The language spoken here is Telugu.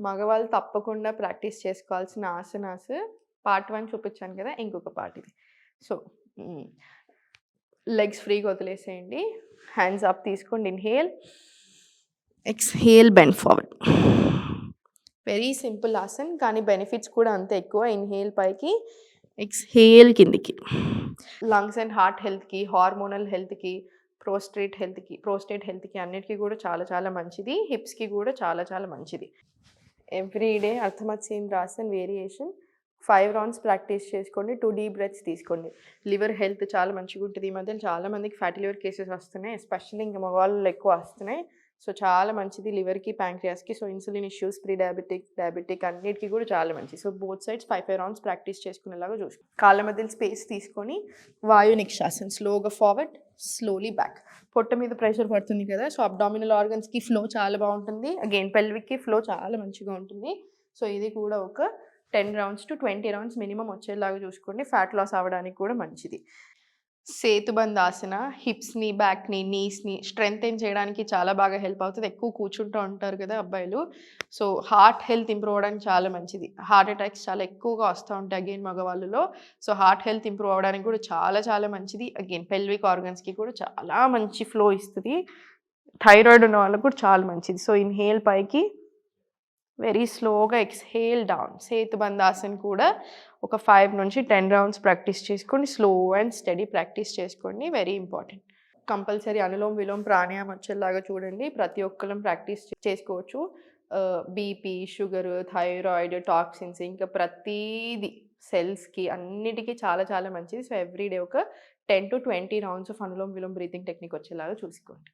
మగవాళ్ళు తప్పకుండా ప్రాక్టీస్ చేసుకోవాల్సిన ఆసనాస్ పార్ట్ 1 చూపించాను కదా! ఇంకొక పార్ట్ ఇది. సో, లెగ్స్ ఫ్రీగా వదిలేసేయండి. హ్యాండ్స్ అప్ తీసుకోండి. Inhale, exhale, bend forward. Very simple asan కానీ బెనిఫిట్స్ కూడా అంతే ఎక్కువ. ఇన్‌హేల్ పైకి, ఎక్స్‌హేల్ కిందికి. లంగ్స్ అండ్ హార్ట్ హెల్త్‌కి, హార్మోనల్ హెల్త్‌కి, ప్రోస్టేట్ హెల్త్‌కి అన్నిటికి కూడా చాలా చాలా మంచిది. హిప్స్‌కి కూడా చాలా చాలా మంచిది. Every day Ardhamatsyendrasan variation 5 rounds practice చేసుకోండి. 2 డీప్ బ్రెత్స్ తీసుకోండి. లివర్ హెల్త్ చాలా మంచిగుంటది. ఈ మధ్యన చాలా మందికి ఫ్యాటీ లివర్ కేసెస్ వస్తున్నాయి. ఎస్పెషల్లీ ఇంక మగవాళ్ళలో ఎక్కువ వస్తున్నాయి. సో, చాలా మంచిది లివర్‌కి, ప్యాంక్రియాస్‌కి. So, insulin issues, pre diabetic అన్నిటికి కూడా చాలా మంచిది. So, both sides 5 rounds practice చేసుకునేలాగా చూసుకో. కాళ్ళ మధ్యలో స్పేస్ తీసుకొని వాయు నిక్షాసన్ స్లోగా ఫార్వర్డ్, స్లోలీ బ్యాక్. పొట్ట మీద ప్రెషర్ పడుతుంది కదా! సో, అబ్డామినల్ ఆర్గన్స్‌కి ఫ్లో చాలా బావుంటుంది. అగైన్ పెల్విక్‌కి ఫ్లో చాలా మంచిగా ఉంటుంది. సో, ఇది కూడా ఒక 10 రౌండ్స్ టు 20 రౌండ్స్ మినిమమ్ వచ్చేలాగా చూసుకోండి. ఫ్యాట్ లాస్ అవ్వడానికి కూడా మంచిది. సేతుబంధాసన హిప్స్‌ని, బ్యాక్‌ని, నీస్‌ని స్ట్రెంథెన్ చేయడానికి చాలా బాగా హెల్ప్ అవుతది. ఎక్కువ కూర్చుంటూ ఉంటారు కదా అబ్బాయిలు. సో, హార్ట్ హెల్త్ ఇంప్రూవ్ అవ్వడానికి చాలా మంచిది. హార్ట్ అటాక్స్ చాలా ఎక్కువగా వస్తూ ఉంటాయి అగైన్ మగవాళ్ళలో. సో, హార్ట్ హెల్త్ ఇంప్రూవ్ అవ్వడానికి కూడా చాలా చాలా మంచిది. అగైన్ పెల్విక్ ఆర్గన్స్‌కి కూడా చాలా మంచి ఫ్లో ఇస్తది. థైరాయిడ్ ఉన్న వాళ్ళకి కూడా చాలా మంచిది. సో, ఇన్‌హేల్ పైకి, వెరీ స్లోగా ఎక్స్‌హేల్ డౌన్. సేతుబంధాసన్ కూడా ఒక 5-10 రౌండ్స్ ప్రాక్టీస్ చేసుకోండి. స్లో అండ్ స్టడీ ప్రాక్టీస్ చేసుకోండి. Very important. కంపల్సరీ అనులోమ్, విలోమ్, ప్రాణాయామం వచ్చేలాగా చూడండి. ప్రతి ఒక్కళ్ళం ప్రాక్టీస్ చేసుకోవచ్చు. బీపీ, షుగరు, థైరాయిడ్, టాక్సిన్స్ ఇంకా ప్రతీది సెల్స్‌కి అన్నిటికి చాలా చాలా మంచిది. సో, ఎవ్రీ డే ఒక 10-20 rounds of Anulom, Vilom breathing technique వచ్చేలాగా చూసుకోండి.